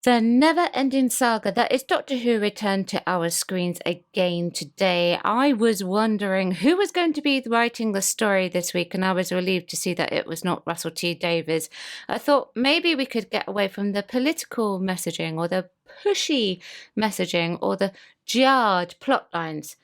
The never-ending saga that is Doctor Who returned to our screens again today. I was wondering who was going to be writing the story this week, and I was relieved to see that it was not Russell T Davies. I thought maybe we could get away from the political messaging or the pushy messaging or the jarred plot lines.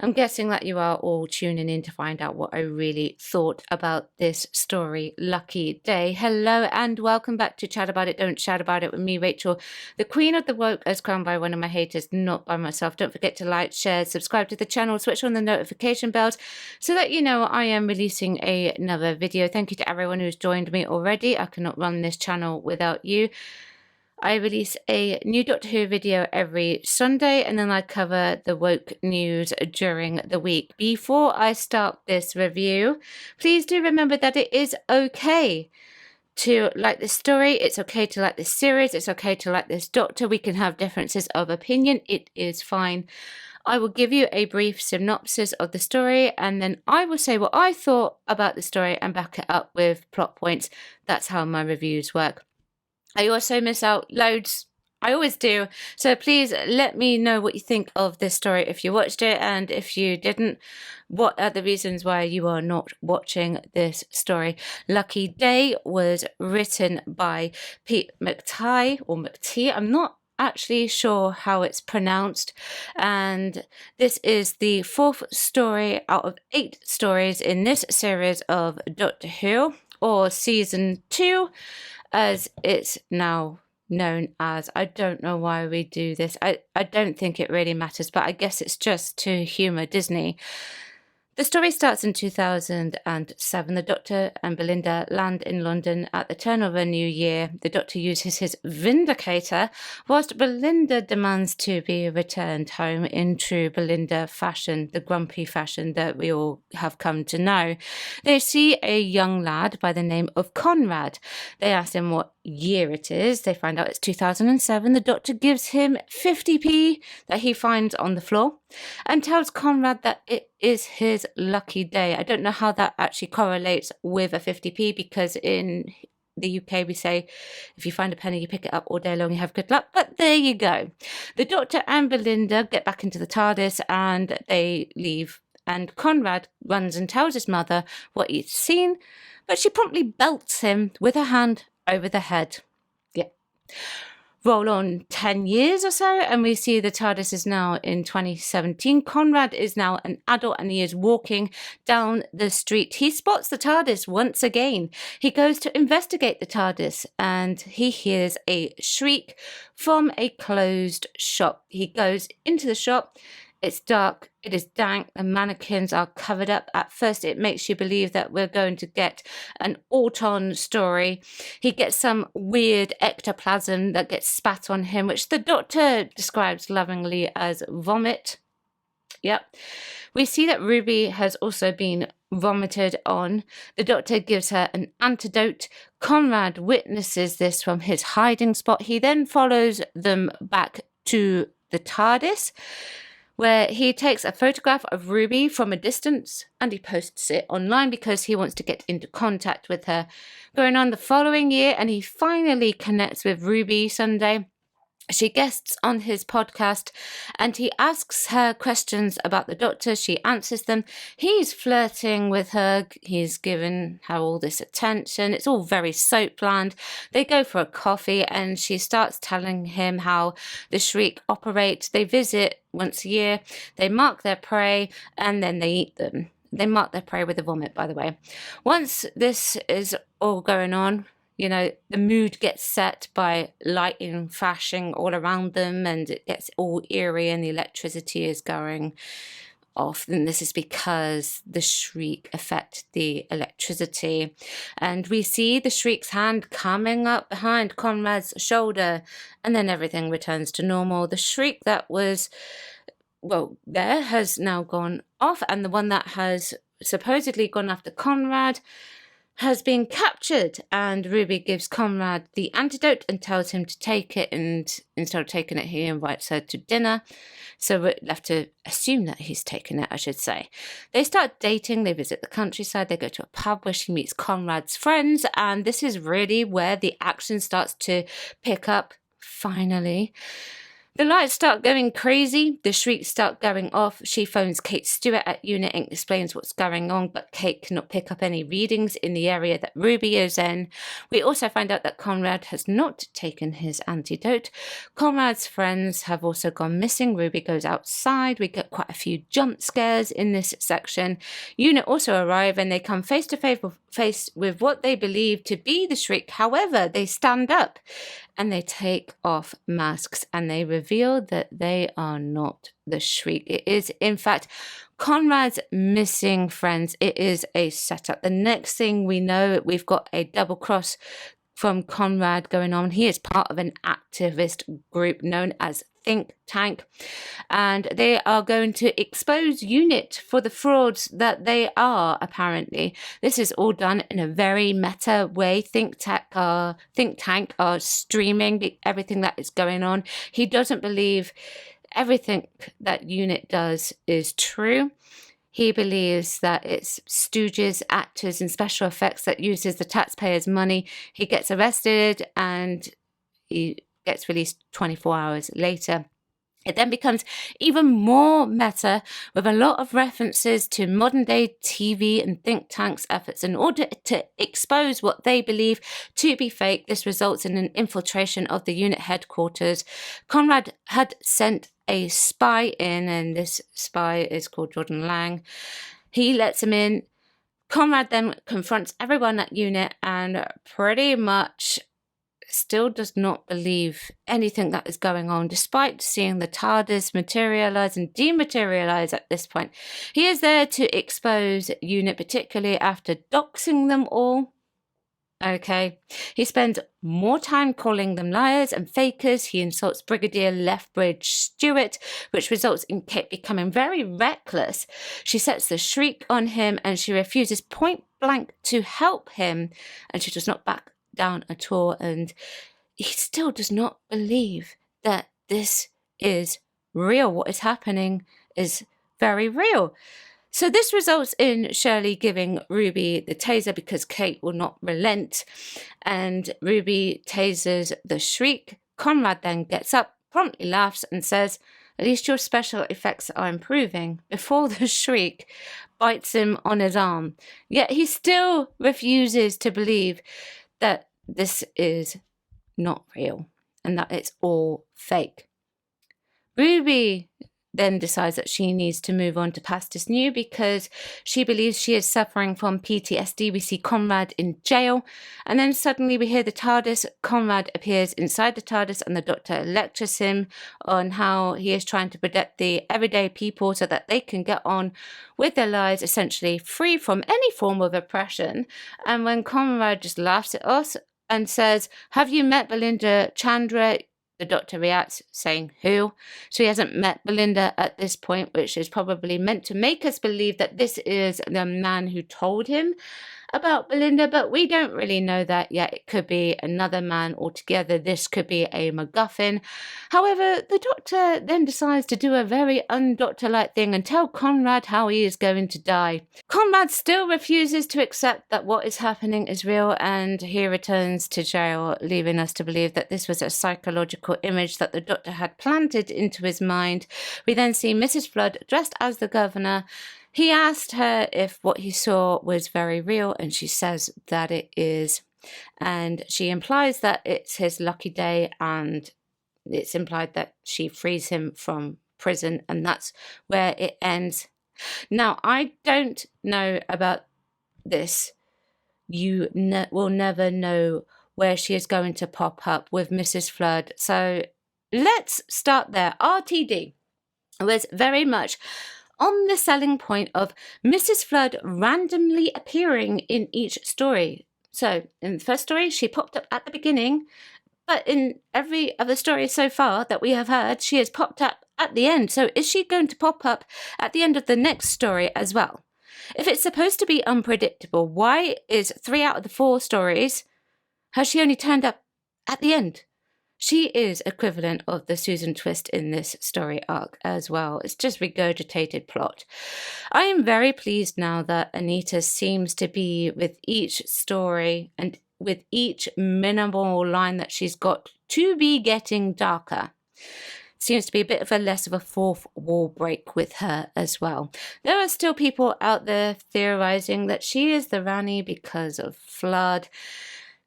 I'm guessing that you are all tuning in to find out what I really thought about this story. Lucky day. Hello and welcome back to Chat About It, Don't Chat About It with me, Rachel, the queen of the woke, as crowned by one of my haters, not by myself. Don't forget to like, share, subscribe to the channel, switch on the notification bells so that you know I am releasing another video. Thank you to everyone who's joined me already. I cannot run this channel without you. I release a new Doctor Who video every Sunday, and then I cover the woke news during the week. Before I start this review, please do remember that it is okay to like this story. It's okay to like this series. It's okay to like this Doctor. We can have differences of opinion. It is fine. I will give you a brief synopsis of the story, and then I will say what I thought about the story and back it up with plot points. That's how my reviews work. I also miss out loads. I always do. So please let me know what you think of this story if you watched it, and if you didn't, what are the reasons why you are not watching this story. Lucky Day was written by Pete McTighe or McTee. I'm not actually sure how it's pronounced, and this is the 4th story out of 8 stories in this series of Doctor Who, or season 2 as it's now known as. I don't know why we do this. I don't think it really matters, but I guess it's just to humour Disney. The story starts in 2007. The Doctor and Belinda land in London at the turn of a new year. The Doctor uses his Vindicator, whilst Belinda demands to be returned home in true Belinda fashion, the grumpy fashion that we all have come to know. They see a young lad by the name of Conrad. They ask him what year it is. They find out it's 2007. The Doctor gives him 50p that he finds on the floor and tells Conrad that it is his lucky day. I don't know how that actually correlates with a 50p, because in the UK we say if you find a penny you pick it up all day long, you have good luck, but there you go. The Doctor and Belinda get back into the TARDIS and they leave, and Conrad runs and tells his mother what he's seen, but she promptly belts him with her hand over the head. Yeah. Roll on 10 years or so, and we see the TARDIS is now in 2017. Conrad is now an adult and he is walking down the street. He spots the TARDIS once again. He goes to investigate the TARDIS and he hears a shriek from a closed shop. He goes into the shop. It's dark, it is dank, the mannequins are covered up. At first it makes you believe that we're going to get an Auton story. He gets some weird ectoplasm that gets spat on him, which the Doctor describes lovingly as vomit. Yep. We see that Ruby has also been vomited on. The Doctor gives her an antidote. Conrad witnesses this from his hiding spot. He then follows them back to the TARDIS, where he takes a photograph of Ruby from a distance and he posts it online because he wants to get into contact with her. Going on the following year, and he finally connects with Ruby Sunday. She guests on his podcast and he asks her questions about the Doctor. She answers them. He's flirting with her. He's given her all this attention. It's all very soapland. They go for a coffee and she starts telling him how the Shriek operate. They visit once a year. They mark their prey and then they eat them. They mark their prey with a vomit, by the way. Once this is all going on, you know, the mood gets set by lighting flashing all around them and it gets all eerie and the electricity is going off. And this is because the Shriek affect the electricity. And we see the Shriek's hand coming up behind Conrad's shoulder, and then everything returns to normal. The Shriek that was, well, there has now gone off, and the one that has supposedly gone after Conrad has been captured, and Ruby gives Conrad the antidote and tells him to take it, and instead of taking it, he invites her to dinner. So we're left to assume that he's taken it, I should say. They start dating, they visit the countryside, they go to a pub where she meets Conrad's friends, and this is really where the action starts to pick up finally. The lights start going crazy. The shrieks start going off. She phones Kate Stewart at Unit and explains what's going on, but Kate cannot pick up any readings in the area that Ruby is in. We also find out that Conrad has not taken his antidote. Conrad's friends have also gone missing. Ruby goes outside. We get quite a few jump scares in this section. Unit also arrive and they come face to face with what they believe to be the shriek. However, they stand up and they take off masks and they reveal that they are not the shriek. It is, in fact, Conrad's missing friends. It is a setup. The next thing we know, we've got a double cross from Conrad going on. He is part of an activist group known as Think Tank, and they are going to expose UNIT for the frauds that they are, apparently. This is all done in a very meta way. Think Tank are streaming everything that is going on. He doesn't believe everything that UNIT does is true. He believes that it's stooges, actors, and special effects that uses the taxpayers' money. He gets arrested and he gets released 24 hours later. It then becomes even more meta with a lot of references to modern day TV and think tanks' efforts in order to expose what they believe to be fake. This results in an infiltration of the unit headquarters. Conrad had sent a spy in, and this spy is called Jordan Lang. He lets him in. Conrad then confronts everyone at unit and pretty much still does not believe anything that is going on, despite seeing the TARDIS materialize and dematerialize at this point. He is there to expose UNIT, particularly after doxing them all. Okay. He spends more time calling them liars and fakers. He insults Brigadier Lethbridge Stewart, which results in Kate becoming very reckless. She sets the shriek on him and she refuses point blank to help him, and she does not back down at all, and he still does not believe that this is real. What is happening is very real. So this results in Shirley giving Ruby the taser because Kate will not relent, and Ruby tasers the shriek. Conrad then gets up, promptly laughs and says, "At least your special effects are improving," before the shriek bites him on his arm. Yet he still refuses to believe that this is not real and that it's all fake. Ruby then decides that she needs to move on to past is new because she believes she is suffering from PTSD. We see Conrad in jail, and then suddenly we hear the TARDIS. Conrad appears inside the TARDIS and the Doctor lectures him on how he is trying to protect the everyday people so that they can get on with their lives, essentially free from any form of oppression. And when Conrad just laughs at us and says, "Have you met Belinda Chandra?" the Doctor reacts, saying, "Who?" So he hasn't met Belinda at this point, which is probably meant to make us believe that this is the man who told him about Belinda, but we don't really know that yet. It could be another man altogether. This could be a MacGuffin. However, the Doctor then decides to do a very un-Doctor-like thing and tell Conrad how he is going to die. Conrad still refuses to accept that what is happening is real, and he returns to jail, leaving us to believe that this was a psychological image that the Doctor had planted into his mind. We then see Mrs. Flood dressed as the governor. He asked her if what he saw was very real, and she says that it is. And she implies that it's his lucky day, and it's implied that she frees him from prison, and that's where it ends. Now, I don't know about this. You will never know where she is going to pop up with Mrs. Flood. So let's start there. RTD was very much on the selling point of Mrs. Flood randomly appearing in each story. So in the first story, she popped up at the beginning, but in every other story so far that we have heard, she has popped up at the end. So is she going to pop up at the end of the next story as well? If it's supposed to be unpredictable, why is 3 out of the 4 stories has she only turned up at the end? She is equivalent of the Susan twist in this story arc as well. It's just regurgitated plot. I am very pleased now that Anita seems to be with each story and with each minimal line that she's got to be getting darker. Seems to be a bit of a less of a fourth wall break with her as well. There are still people out there theorizing that she is the Rani because of Flood.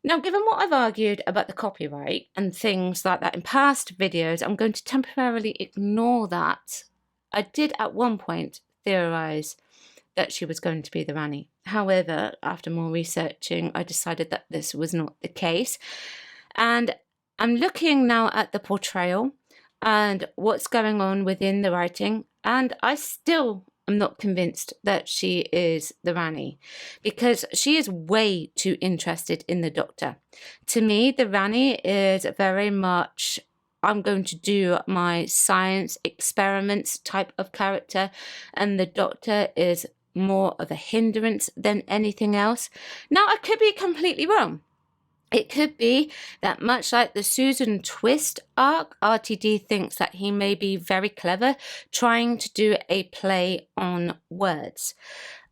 Now, given what I've argued about the copyright and things like that in past videos, I'm going to temporarily ignore that. I did at one point theorize that she was going to be the Rani. However, after more researching, I decided that this was not the case. And I'm looking now at the portrayal and what's going on within the writing, and I still am not convinced that she is the Rani, because she is way too interested in the Doctor. To me, the Rani is very much, I'm going to do my science experiments type of character, and the Doctor is more of a hindrance than anything else. Now, I could be completely wrong. It could be that, much like the Susan Twist arc, RTD thinks that he may be very clever, trying to do a play on words.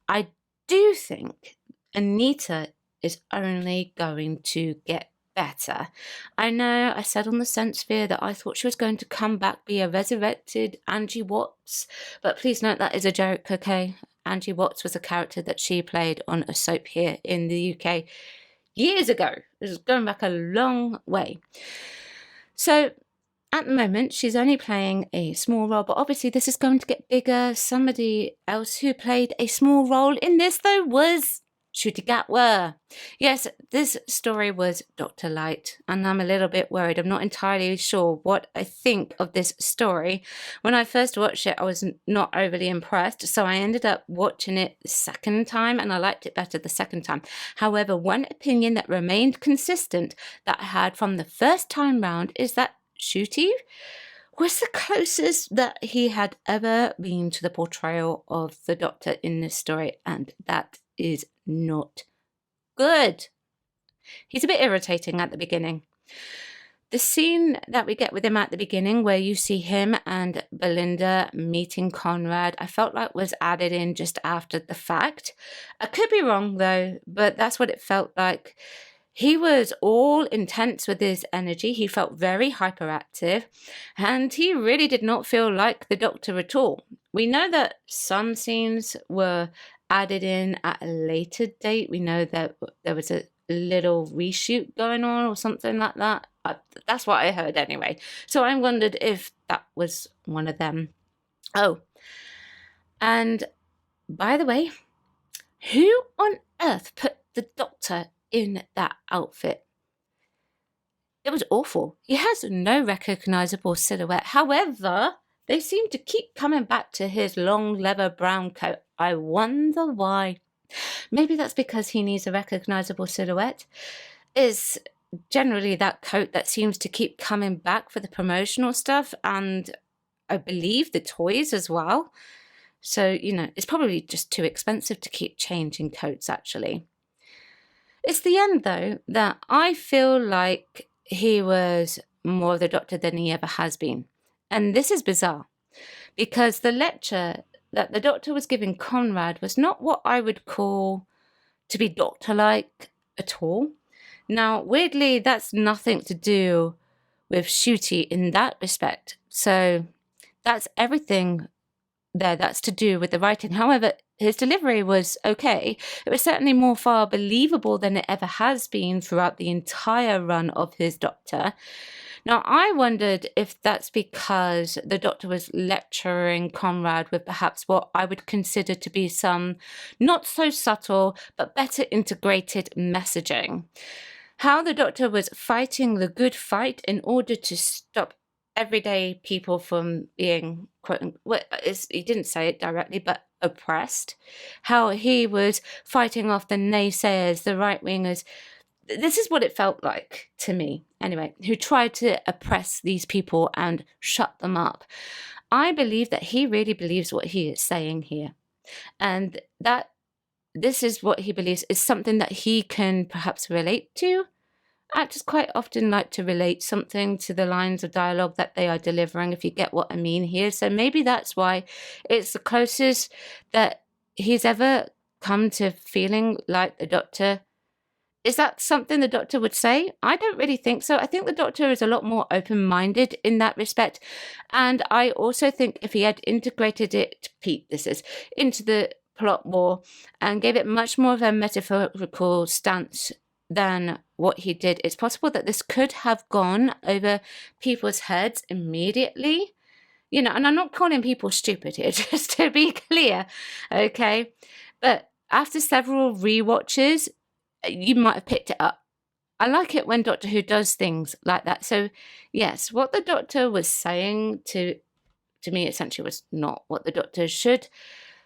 I do think Anita is only going to get better. I know I said on the Sense Sphere that I thought she was going to come back, be a resurrected Angie Watts, but please note that is a joke, okay? Angie Watts was a character that she played on a soap here in the UK years ago. This is going back a long way. So at the moment, she's only playing a small role, but obviously this is going to get bigger. Somebody else who played a small role in this, though, was Ncuti Gatwa. Yes, this story was Dr. Light, and I'm a little bit worried. I'm not entirely sure what I think of this story. When I first watched it, I was not overly impressed, so I ended up watching it the second time, and I liked it better the second time. However, one opinion that remained consistent that I had from the first time round is that Ncuti was the closest that he had ever been to the portrayal of the Doctor in this story, and that is not good. He's a bit irritating at the beginning. The scene that we get with him at the beginning, where you see him and Belinda meeting Conrad, I felt like was added in just after the fact. I could be wrong though, but that's what it felt like. He was all intense with his energy. He felt very hyperactive, and he really did not feel like the Doctor at all. We know that some scenes were added in at a later date. We know that there was a little reshoot going on or something like that. That's what I heard anyway. So I wondered if that was one of them. Oh, and by the way, who on earth put the Doctor in that outfit? It was awful. He has no recognizable silhouette. However, they seem to keep coming back to his long leather brown coat. I wonder why. Maybe that's because he needs a recognizable silhouette. Is generally that coat that seems to keep coming back for the promotional stuff, and I believe the toys as well. So, it's probably just too expensive to keep changing coats, actually. It's the end, though, that I feel like he was more of the Doctor than he ever has been. And this is bizarre, because the lecture that the Doctor was giving Conrad was not what I would call to be Doctor-like at all. Now, weirdly, that's nothing to do with Ncuti in that respect. So that's everything there that's to do with the writing. However, his delivery was okay. It was certainly more far believable than it ever has been throughout the entire run of his Doctor. Now, I wondered if that's because the Doctor was lecturing Conrad with perhaps what I would consider to be some not so subtle but better integrated messaging. How the Doctor was fighting the good fight in order to stop everyday people from being, quote, he didn't say it directly, but oppressed. How he was fighting off the naysayers, the right-wingers. This is what it felt like to me, anyway, who tried to oppress these people and shut them up. I believe that he really believes what he is saying here, and that this is what he believes is something that he can perhaps relate to. Actors quite often like to relate something to the lines of dialogue that they are delivering, if you get what I mean here. So maybe that's why it's the closest that he's ever come to feeling like the Doctor Is that something the Doctor would say? I don't really think so. I think the Doctor is a lot more open-minded in that respect. And I also think if he had integrated it, Pete, this is, into the plot more and gave it much more of a metaphorical stance than what he did, it's possible that this could have gone over people's heads immediately. You know, and I'm not calling people stupid here, just to be clear, okay? But after several rewatches, you might have picked it up. I like it when Doctor Who does things like that. So, yes, what the Doctor was saying to me essentially was not what the Doctor should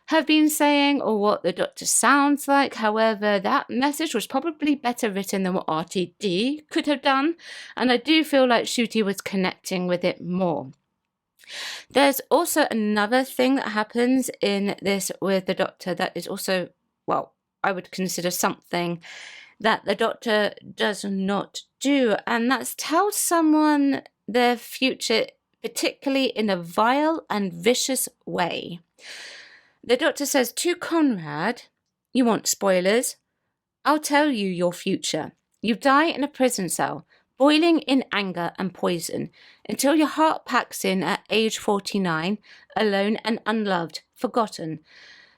have been saying or what the Doctor sounds like. However, that message was probably better written than what RTD could have done. And I do feel like Ncuti was connecting with it more. There's also another thing that happens in this with the Doctor that is also, well, I would consider something that the Doctor does not do, and that's tell someone their future, particularly in a vile and vicious way. The Doctor says to Conrad, "You want spoilers? I'll tell you your future. You die in a prison cell, boiling in anger and poison, until your heart packs in at age 49, alone and unloved, forgotten.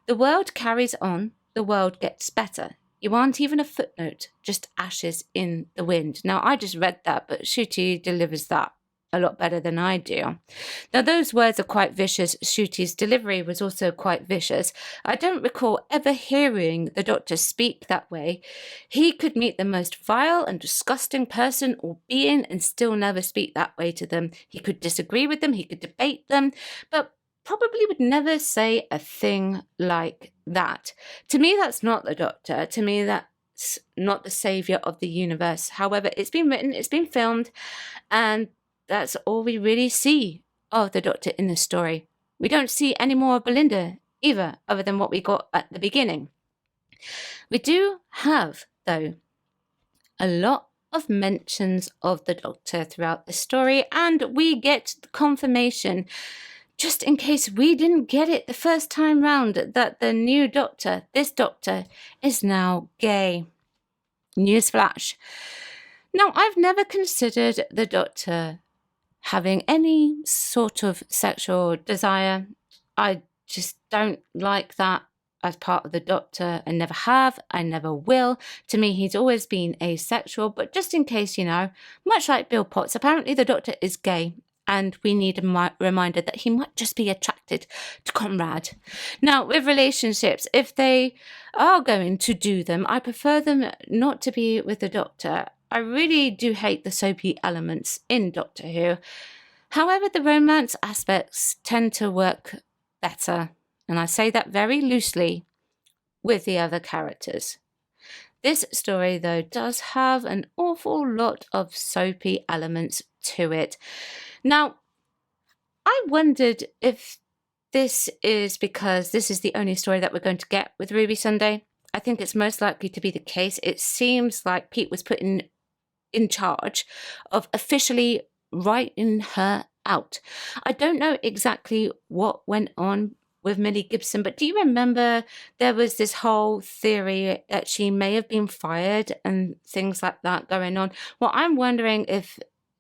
The world carries on, the world gets better. You aren't even a footnote, just ashes in the wind." Now, I just read that, but Ncuti delivers that a lot better than I do. Now, those words are quite vicious. Ncuti's delivery was also quite vicious. I don't recall ever hearing the Doctor speak that way. He could meet the most vile and disgusting person or being and still never speak that way to them. He could disagree with them, he could debate them, but probably would never say a thing like that. To me, that's not the Doctor. To me, that's not the saviour of the universe. However, it's been written, it's been filmed, and that's all we really see of the Doctor in this story. We don't see any more of Belinda either, other than what we got at the beginning. We do have, though, a lot of mentions of the Doctor throughout the story, and we get confirmation, just in case we didn't get it the first time round, that the new Doctor, this Doctor, is now gay. Newsflash. Now, I've never considered the Doctor having any sort of sexual desire. I just don't like that as part of the Doctor. I never have, I never will. To me, he's always been asexual, but just in case, you know, much like Bill Potts, apparently the Doctor is gay, and we need a reminder that he might just be attracted to Conrad. Now, with relationships, if they are going to do them, I prefer them not to be with the Doctor. I really do hate the soapy elements in Doctor Who. However, the romance aspects tend to work better, and I say that very loosely, with the other characters. This story, though, does have an awful lot of soapy elements to it. Now, I wondered if this is because this is the only story that we're going to get with Ruby Sunday. I think it's most likely to be the case. It seems like Pete was put in charge of officially writing her out. I don't know exactly what went on with Millie Gibson, but do you remember there was this whole theory that she may have been fired and things like that going on? Well, I'm wondering if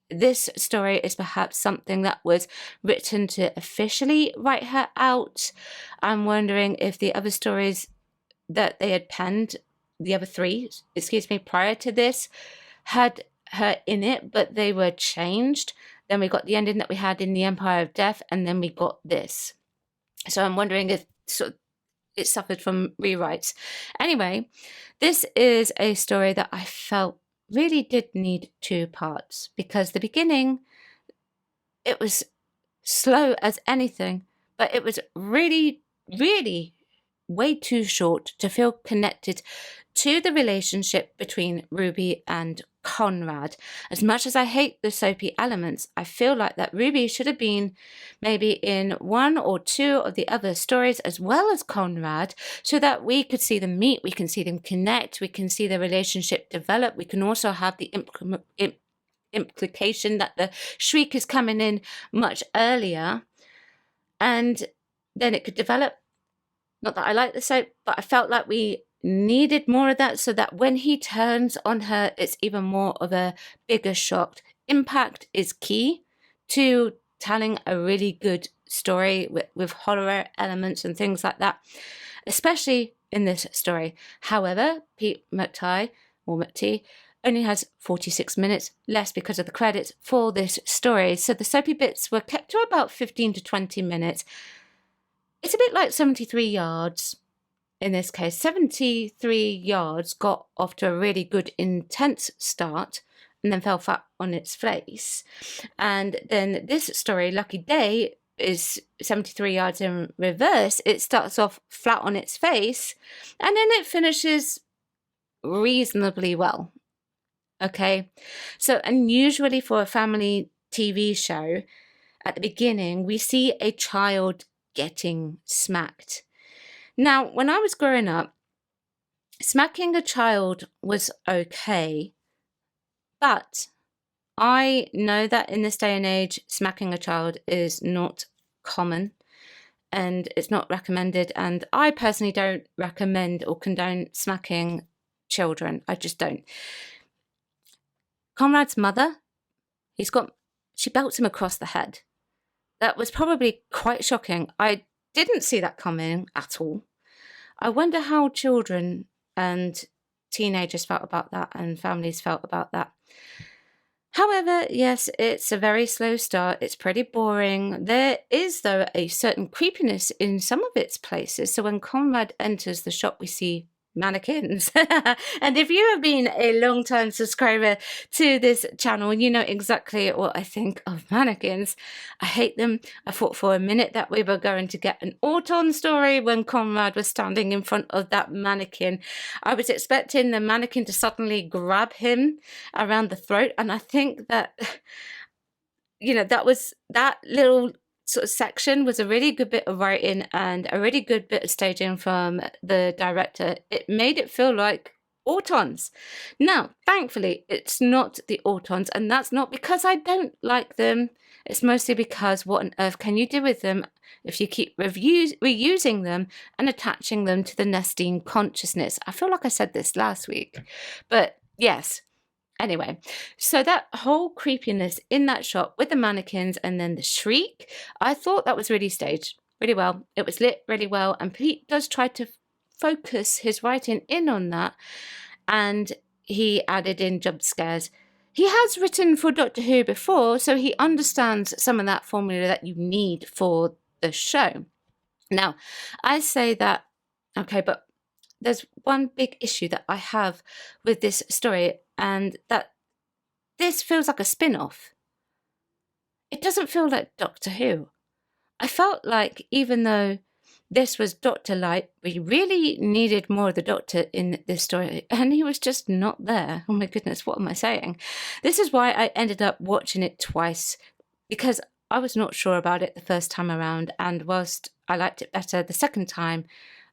this story is perhaps something that was written to officially write her out. I'm wondering if the other stories that they had penned, the other three, prior to this, had her in it, but they were changed. Then we got the ending that we had in The Empire of Death, and then we got this. So I'm wondering if it suffered from rewrites. Anyway, this is a story that I felt really did need 2 parts, because the beginning, it was slow as anything, but it was really, really way too short to feel connected to the relationship between Ruby and Conrad. As much as I hate the soapy elements, I feel like that Ruby should have been maybe in 1 or 2 of the other stories as well as Conrad, so that we could see them meet, we can see them connect, we can see their relationship develop. We can also have the implication that the shriek is coming in much earlier, and then it could develop. Not that I like the soap, but I felt like we needed more of that so that when he turns on her, it's even more of a bigger shock. Impact is key to telling a really good story with horror elements and things like that, especially in this story. However, Pete McTighe, or McT, only has 46 minutes, less because of the credits for this story. So the soapy bits were kept to about 15 to 20 minutes. It's a bit like 73 Yards in this case. 73 Yards got off to a really good, intense start and then fell flat on its face. And then this story, Lucky Day, is 73 Yards in reverse. It starts off flat on its face and then it finishes reasonably well. Okay, so unusually for a family TV show, at the beginning, we see a child getting smacked. Now, when I was growing up, smacking a child was okay, but I know that in this day and age, smacking a child is not common and it's not recommended. And I personally don't recommend or condone smacking children. I just don't. Conrad's mother, she belts him across the head. That was probably quite shocking. I didn't see that coming at all. I wonder how children and teenagers felt about that and families felt about that. However, yes, it's a very slow start. It's pretty boring. There is, though, a certain creepiness in some of its places. So when Conrad enters the shop, we see mannequins. And if you have been a long-time subscriber to this channel, you know exactly what I think of mannequins. I hate them. I thought for a minute that we were going to get an Autumn story when Conrad was standing in front of that mannequin. I was expecting the mannequin to suddenly grab him around the throat, and I think that that little sort of section was a really good bit of writing and a really good bit of staging from the director. It made it feel like Autons. Now, thankfully, it's not the Autons, and that's not because I don't like them. It's mostly because what on earth can you do with them if you keep reusing them and attaching them to the Nestine consciousness? I feel like I said this last week, but yes. Anyway, so that whole creepiness in that shot with the mannequins and then the shriek, I thought that was really staged really well. It was lit really well, and Pete does try to focus his writing in on that, and he added in jump scares. He has written for Doctor Who before, so he understands some of that formula that you need for the show. Now, I say that, okay, but there's one big issue that I have with this story, and that this feels like a spin-off. It doesn't feel like Doctor Who. I felt like even though this was Doctor Light, we really needed more of the Doctor in this story, and he was just not there. Oh my goodness, what am I saying? This is why I ended up watching it twice, because I was not sure about it the first time around, and whilst I liked it better the second time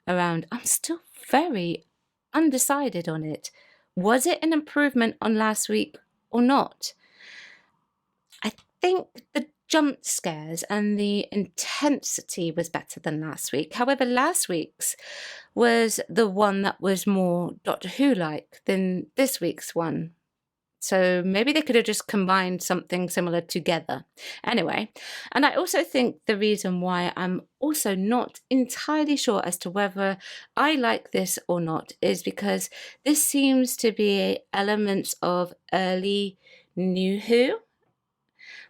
around, I'm still very undecided on it. Was it an improvement on last week or not? I think the jump scares and the intensity was better than last week. However, last week's was the one that was more Doctor Who-like than this week's one. So maybe they could have just combined something similar together. Anyway, and I also think the reason why I'm also not entirely sure as to whether I like this or not is because this seems to be elements of early New Who.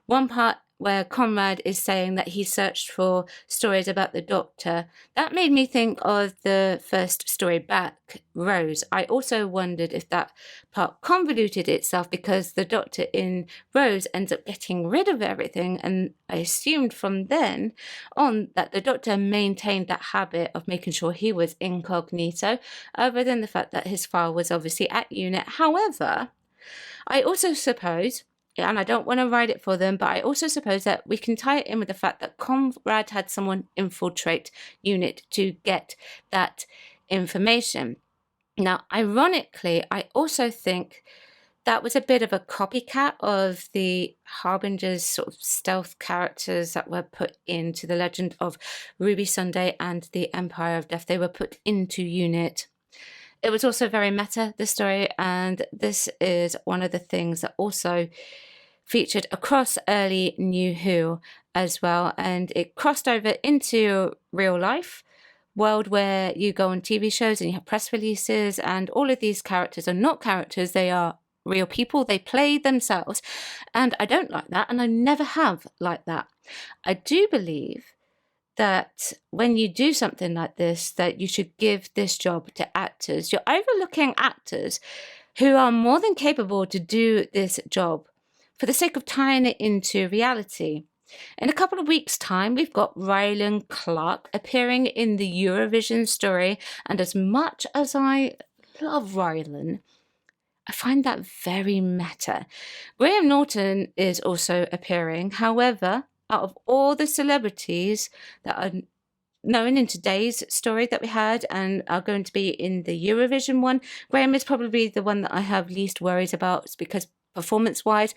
One part where Conrad is saying that he searched for stories about the Doctor, that made me think of the first story back, Rose. I also wondered if that part convoluted itself because the Doctor in Rose ends up getting rid of everything, and I assumed from then on that the Doctor maintained that habit of making sure he was incognito, other than the fact that his file was obviously at UNIT. However, I also suppose, and I don't want to write it for them, but I also suppose that we can tie it in with the fact that Conrad had someone infiltrate UNIT to get that information. Now, ironically, I also think that was a bit of a copycat of the Harbinger's sort of stealth characters that were put into the Legend of Ruby Sunday and the Empire of Death. They were put into UNIT It was also very meta, this story, and this is one of the things that also featured across early New Who as well, and it crossed over into real life world where you go on TV shows and you have press releases, and all of these characters are not characters, they are real people, they play themselves, and I don't like that, and I never have liked that. I do believe that when you do something like this, that you should give this job to actors. You're overlooking actors who are more than capable to do this job for the sake of tying it into reality. In a couple of weeks' time, we've got Rylan Clark appearing in the Eurovision story, and as much as I love Rylan, I find that very meta. Graham Norton is also appearing. However, out of all the celebrities that are known in today's story that we had and are going to be in the Eurovision one, Graham is probably the one that I have least worries about. It's because performance-wise,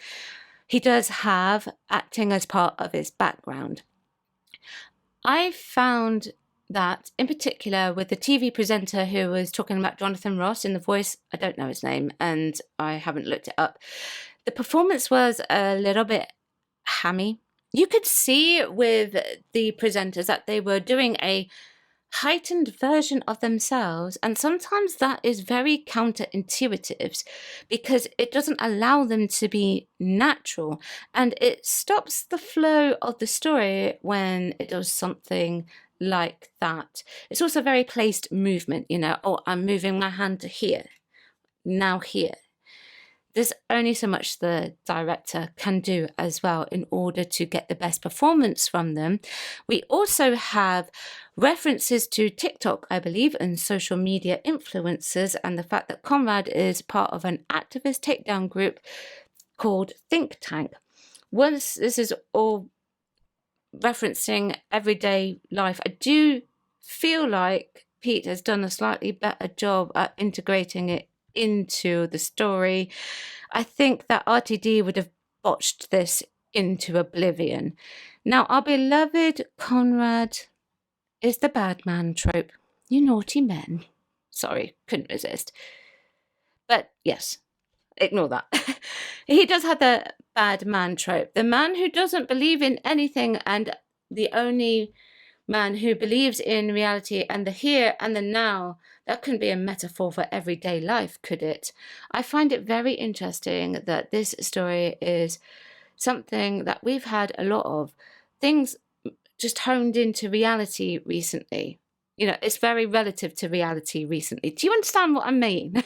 he does have acting as part of his background. I found that, in particular, with the TV presenter who was talking about Jonathan Ross in The Voice, I don't know his name and I haven't looked it up, the performance was a little bit hammy. You could see with the presenters that they were doing a heightened version of themselves, and sometimes that is very counterintuitive because it doesn't allow them to be natural, and it stops the flow of the story when it does something like that. It's also very placed movement, you know, oh, I'm moving my hand to here, now here. There's only so much the director can do as well in order to get the best performance from them. We also have references to TikTok, I believe, and social media influencers, and the fact that Conrad is part of an activist takedown group called Think Tank. Once this is all referencing everyday life, I do feel like Pete has done a slightly better job at integrating it into the story. I think that RTD would have botched this into oblivion. Now, our beloved Conrad is the bad man trope. You naughty men. Sorry, couldn't resist. But yes, ignore that. He does have the bad man trope. The man who doesn't believe in anything, and the only man who believes in reality and the here and the now. That couldn't be a metaphor for everyday life, could it? I find it very interesting that this story is something that we've had a lot of. Things just honed into reality recently. You know, it's very relative to reality recently. Do you understand what I mean?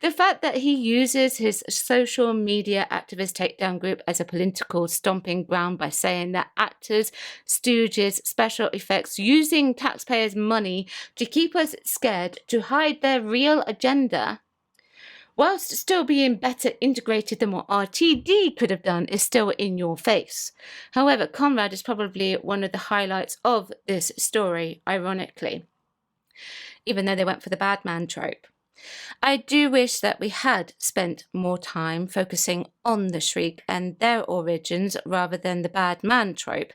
The fact that he uses his social media activist takedown group as a political stomping ground by saying that actors, stooges, special effects using taxpayers' money to keep us scared to hide their real agenda, whilst still being better integrated than what RTD could have done, is still in your face. However, Conrad is probably one of the highlights of this story, ironically, even though they went for the bad man trope. I do wish that we had spent more time focusing on the Shriek and their origins rather than the bad man trope.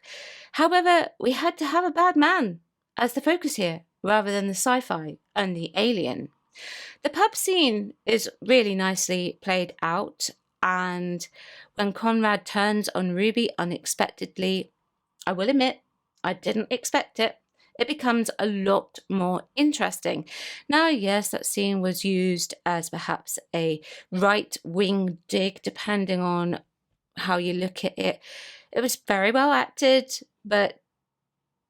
However, we had to have a bad man as the focus here, rather than the sci-fi and the alien. The pub scene is really nicely played out, and when Conrad turns on Ruby unexpectedly, I will admit, I didn't expect it. It becomes a lot more interesting. Now, yes, that scene was used as perhaps a right-wing dig, depending on how you look at it. It was very well acted, but,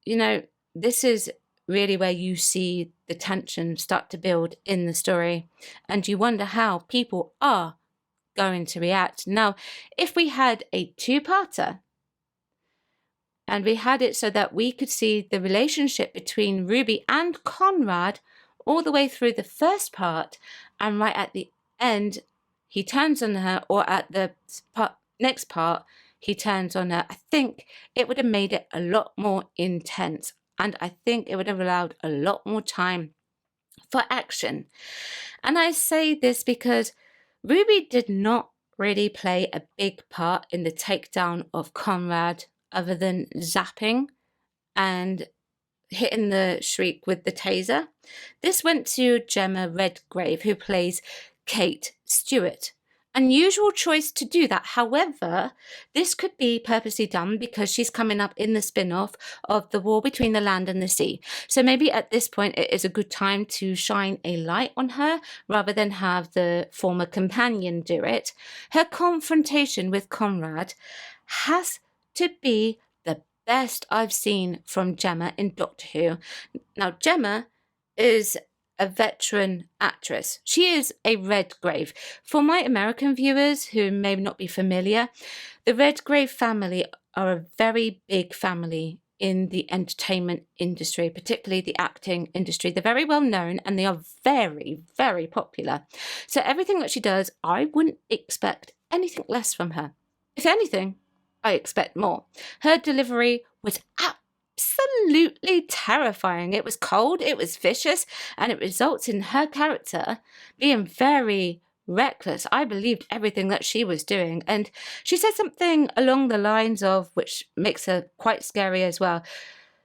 you know, this is really where you see the tension start to build in the story, and you wonder how people are going to react. Now, if we had a two-parter, and we had it so that we could see the relationship between Ruby and Conrad all the way through the first part, and right at the end, he turns on her, or at the next part, he turns on her. I think it would have made it a lot more intense, and I think it would have allowed a lot more time for action. And I say this because Ruby did not really play a big part in the takedown of Conrad, other than zapping and hitting the Shriek with the taser. This went to Gemma Redgrave, who plays Kate Stewart. Unusual choice to do that. However, this could be purposely done because she's coming up in the spin-off of The War Between the Land and the Sea. So maybe at this point it is a good time to shine a light on her rather than have the former companion do it. Her confrontation with Conrad has to be the best I've seen from Gemma in Doctor Who. Now, Gemma is a veteran actress. She is a Redgrave. For my American viewers who may not be familiar, the Redgrave family are a very big family in the entertainment industry, particularly the acting industry. They're very well known and they are very, very popular. So everything that she does, I wouldn't expect anything less from her. If anything, I expect more. Her delivery was absolutely terrifying. It was cold, it was vicious, and it results in her character being very reckless. I believed everything that she was doing, and she said something along the lines of, which makes her quite scary as well,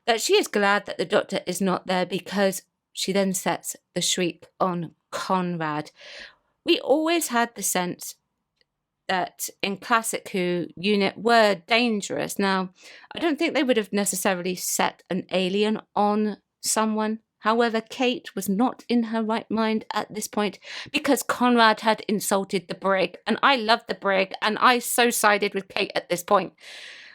that she is glad that the Doctor is not there because she then sets the Shriek on Conrad. We always had the sense that in Classic Who, UNIT were dangerous. Now, I don't think they would have necessarily set an alien on someone. However, Kate was not in her right mind at this point because Conrad had insulted the brig, and I loved the brig, and I so sided with Kate at this point.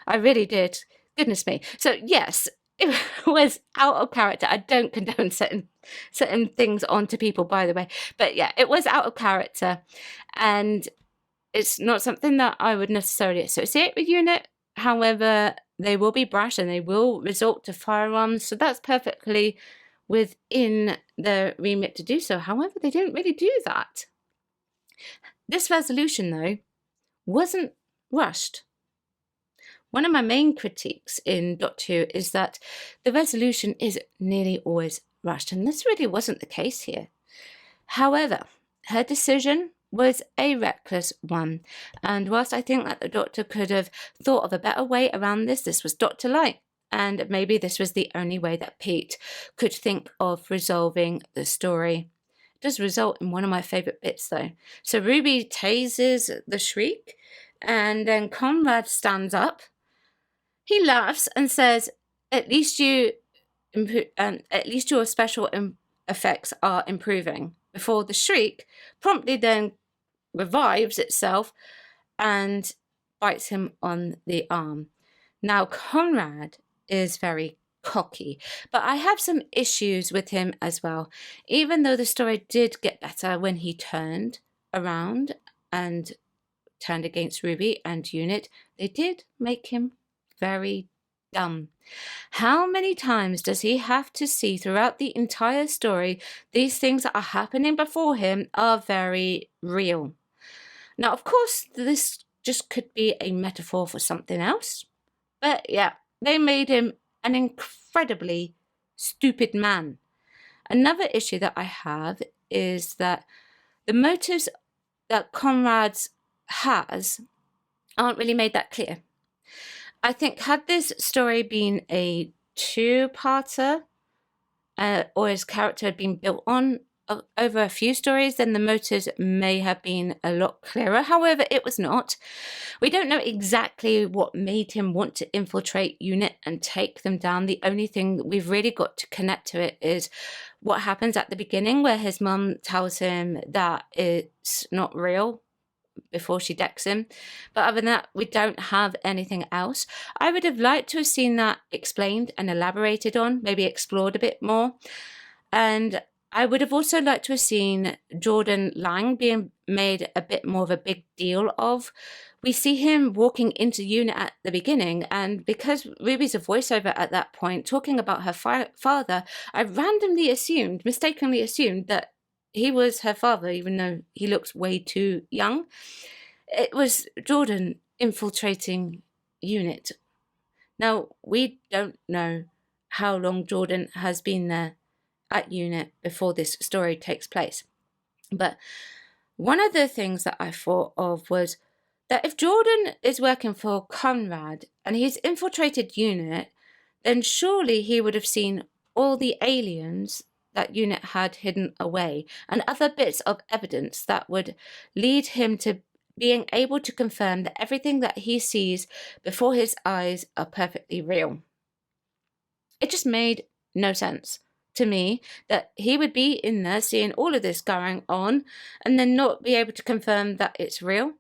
I really did. Goodness me. So yes, it was out of character. I don't condone setting things onto people, by the way. But yeah, it was out of character, and it's not something that I would necessarily associate with UNIT. However, they will be brash and they will resort to firearms, so that's perfectly within their remit to do so. However, they didn't really do that. This resolution, though, wasn't rushed. One of my main critiques in Doctor Who is that the resolution is nearly always rushed, and this really wasn't the case here. However, her decision was a reckless one, and whilst I think that the Doctor could have thought of a better way around this, this was Doctor Light, and maybe this was the only way that Pete could think of resolving the story. It does result in one of my favourite bits though. So Ruby tases the Shriek, and then Conrad stands up. He laughs and says, at least your special effects are improving, before the Shriek promptly then revives itself and bites him on the arm. Now, Conrad is very cocky, but I have some issues with him as well. Even though the story did get better when he turned around and turned against Ruby and UNIT, they did make him very dumb. How many times does he have to see throughout the entire story these things that are happening before him are very real? Now, of course, this just could be a metaphor for something else. But yeah, they made him an incredibly stupid man. Another issue that I have is that the motives that Conrad has aren't really made that clear. I think had this story been a two-parter, or his character had been built on over a few stories, then the motives may have been a lot clearer. However, it was not. We don't know exactly what made him want to infiltrate UNIT and take them down. The only thing we've really got to connect to it is what happens at the beginning, where his mum tells him that it's not real before she decks him. But other than that, we don't have anything else. I would have liked to have seen that explained and elaborated on, maybe explored a bit more. And I would have also liked to have seen Jordan Lang being made a bit more of a big deal of. We see him walking into UNIT at the beginning, and because Ruby's a voiceover at that point, talking about her father, I mistakenly assumed that he was her father, even though he looks way too young. It was Jordan infiltrating UNIT. Now, we don't know how long Jordan has been there at UNIT before this story takes place. But one of the things that I thought of was that if Jordan is working for Conrad and he's infiltrated UNIT, then surely he would have seen all the aliens that UNIT had hidden away and other bits of evidence that would lead him to being able to confirm that everything that he sees before his eyes are perfectly real. It just made no sense to me that he would be in there seeing all of this going on and then not be able to confirm that it's real.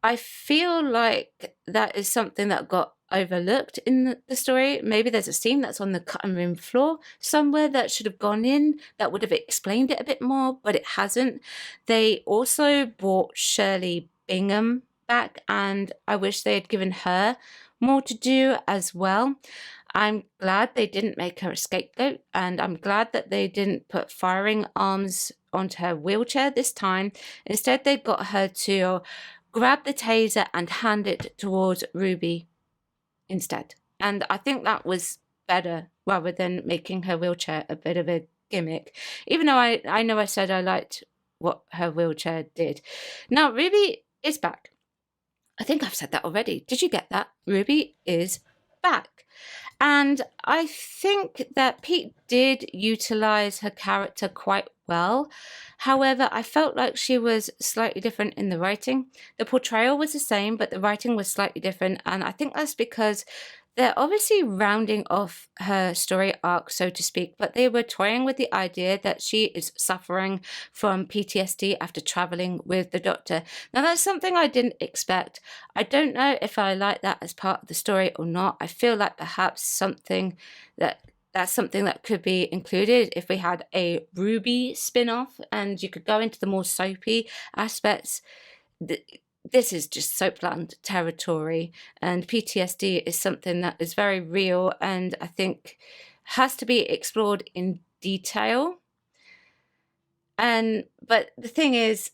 I feel like that is something that got overlooked in the story. Maybe there's a scene that's on the cutting room floor somewhere that should have gone in, that would have explained it a bit more, but it hasn't. They also brought Shirley Bingham back, and I wish they had given her more to do as well. I'm glad they didn't make her a scapegoat, and I'm glad that they didn't put firing arms onto her wheelchair this time. Instead, they got her to grab the taser and hand it towards Ruby instead. And I think that was better rather than making her wheelchair a bit of a gimmick. Even though I know I said I liked what her wheelchair did. Now, Ruby is back. I think I've said that already. Did you get that? Ruby is back. And I think that Pete did utilize her character quite well. However, I felt like she was slightly different in the writing. The portrayal was the same, but the writing was slightly different. And I think that's because they're obviously rounding off her story arc, so to speak, but they were toying with the idea that she is suffering from PTSD after traveling with the Doctor. Now, that's something I didn't expect. I don't know if I like that as part of the story or not. I feel like perhaps that's something that could be included if we had a Ruby spin-off and you could go into the more soapy aspects. This is just soapland territory, and PTSD is something that is very real and I think has to be explored in detail. But the thing is,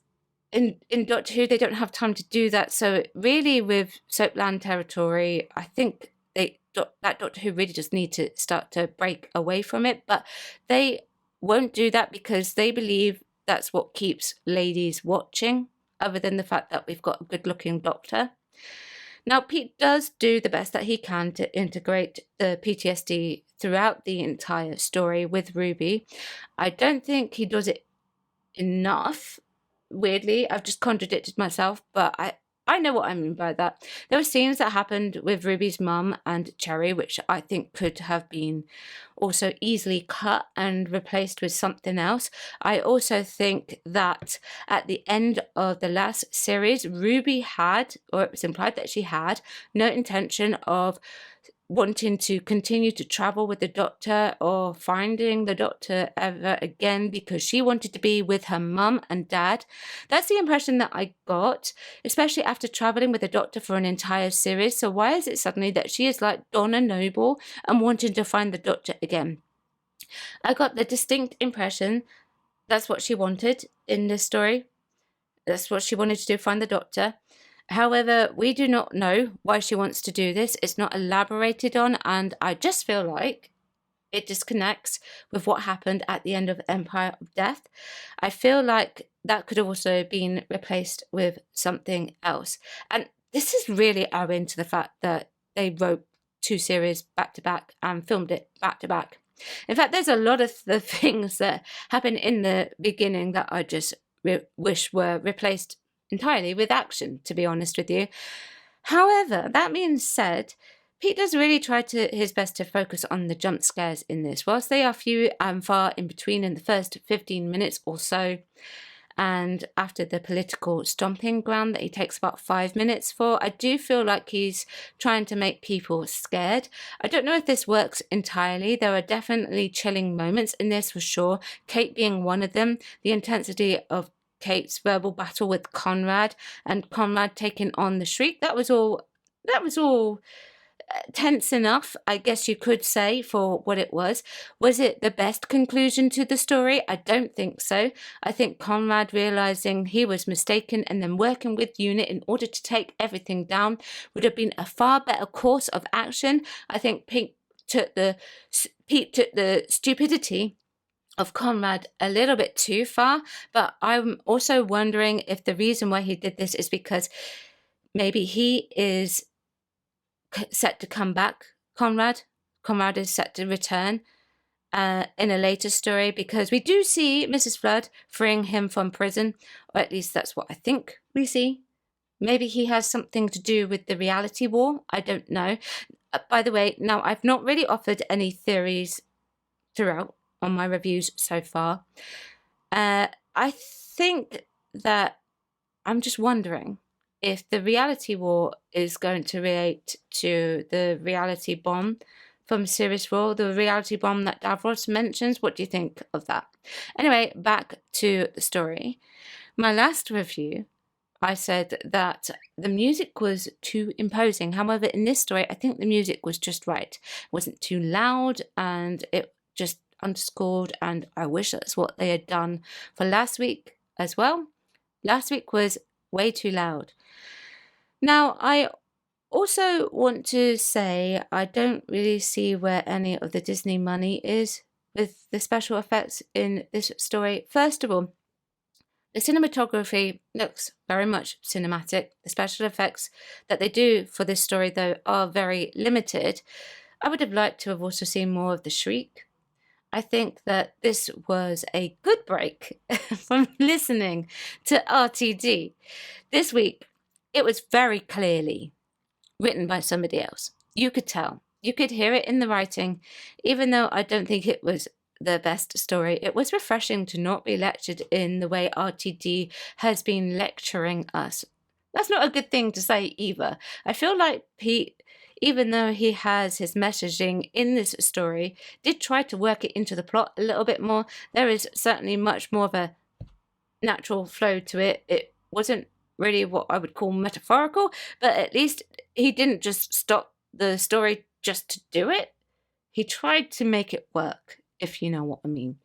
in Doctor Who, they don't have time to do that. So really, with soapland territory, I think that Doctor Who really just need to start to break away from it. But they won't do that because they believe that's what keeps ladies watching, other than the fact that we've got a good-looking Doctor. Now, Pete does do the best that he can to integrate the PTSD throughout the entire story with Ruby. I don't think he does it enough. Weirdly, I've just contradicted myself, but I know what I mean by that. There were scenes that happened with Ruby's mum and Cherry, which I think could have been also easily cut and replaced with something else. I also think that at the end of the last series, Ruby had, or it was implied that she had, no intention of wanting to continue to travel with the Doctor or finding the Doctor ever again because she wanted to be with her mum and dad. That's the impression that I got, especially after traveling with the Doctor for an entire series. So why is it suddenly that she is like Donna Noble and wanting to find the Doctor again? I got the distinct impression that's what she wanted in this story. That's what she wanted to do, find the Doctor. However, we do not know why she wants to do this. It's not elaborated on, and I just feel like it disconnects with what happened at the end of Empire of Death. I feel like that could have also been replaced with something else. And this is really owing to the fact that they wrote 2 series back to back and filmed it back to back. In fact, there's a lot of the things that happen in the beginning that I just wish were replaced entirely with action, to be honest with you. However, that being said, Pete does really try his best to focus on the jump scares in this. Whilst they are few and far in between in the first 15 minutes or so, and after the political stomping ground that he takes about 5 minutes for, I do feel like he's trying to make people scared. I don't know if this works entirely. There are definitely chilling moments in this for sure, Kate being one of them. The intensity of Kate's verbal battle with Conrad and Conrad taking on the Shriek, that was all tense enough, I guess you could say, for what it was. Was it the best conclusion to the story? I don't think so. I think Conrad realizing he was mistaken and then working with UNIT in order to take everything down would have been a far better course of action. I think Pete took the stupidity of Conrad a little bit too far, but I'm also wondering if the reason why he did this is because maybe he is set to come back. Conrad is set to return, in a later story, because we do see Mrs. Flood freeing him from prison, or at least that's what I think we see. Maybe he has something to do with the reality war. I don't know. By the way, now I've not really offered any theories throughout on my reviews so far. I think that I'm just wondering if the reality war is going to relate to the reality bomb from Series 4, the reality bomb that Davros mentions. What do you think of that? Anyway, back to the story. My last review, I said that the music was too imposing. However, in this story, I think the music was just right. It wasn't too loud, and it just underscored, and I wish that's what they had done for last week as well. Last week was way too loud. Now, I also want to say I don't really see where any of the Disney money is with the special effects in this story. First of all, the cinematography looks very much cinematic. The special effects that they do for this story, though, are very limited. I would have liked to have also seen more of the shriek. I think that this was a good break from listening to RTD. This week, it was very clearly written by somebody else. You could tell. You could hear it in the writing, even though I don't think it was the best story. It was refreshing to not be lectured in the way RTD has been lecturing us. That's not a good thing to say either. I feel like Pete, even though he has his messaging in this story, did try to work it into the plot a little bit more. There is certainly much more of a natural flow to it. It wasn't really what I would call metaphorical, but at least he didn't just stop the story just to do it. He tried to make it work, if you know what I mean.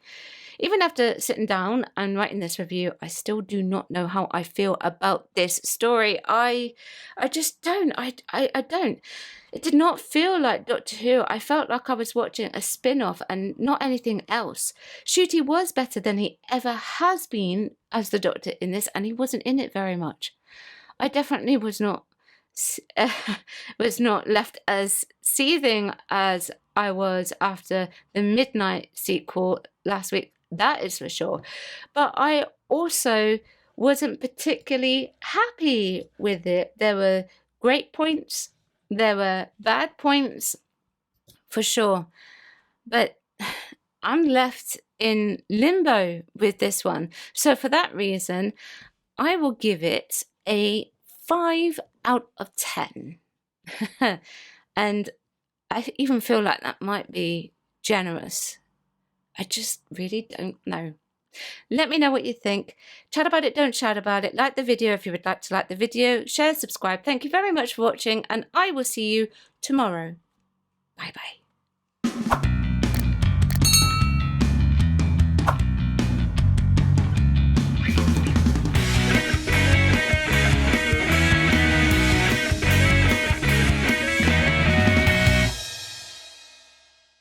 Even after sitting down and writing this review, I still do not know how I feel about this story. I just don't. I don't. It did not feel like Doctor Who. I felt like I was watching a spin-off and not anything else. Ncuti was better than he ever has been as the Doctor in this, and he wasn't in it very much. I definitely was not left as seething as I was after the Midnight sequel last week. That is for sure. But I also wasn't particularly happy with it. There were great points. There were bad points, for sure. But I'm left in limbo with this one. So for that reason, I will give it a 5 out of 10. And I even feel like that might be generous. I just really don't know. Let me know what you think. Chat about it, don't shout about it. Like the video if you would like to like the video. Share, subscribe. Thank you very much for watching, and I will see you tomorrow. Bye bye.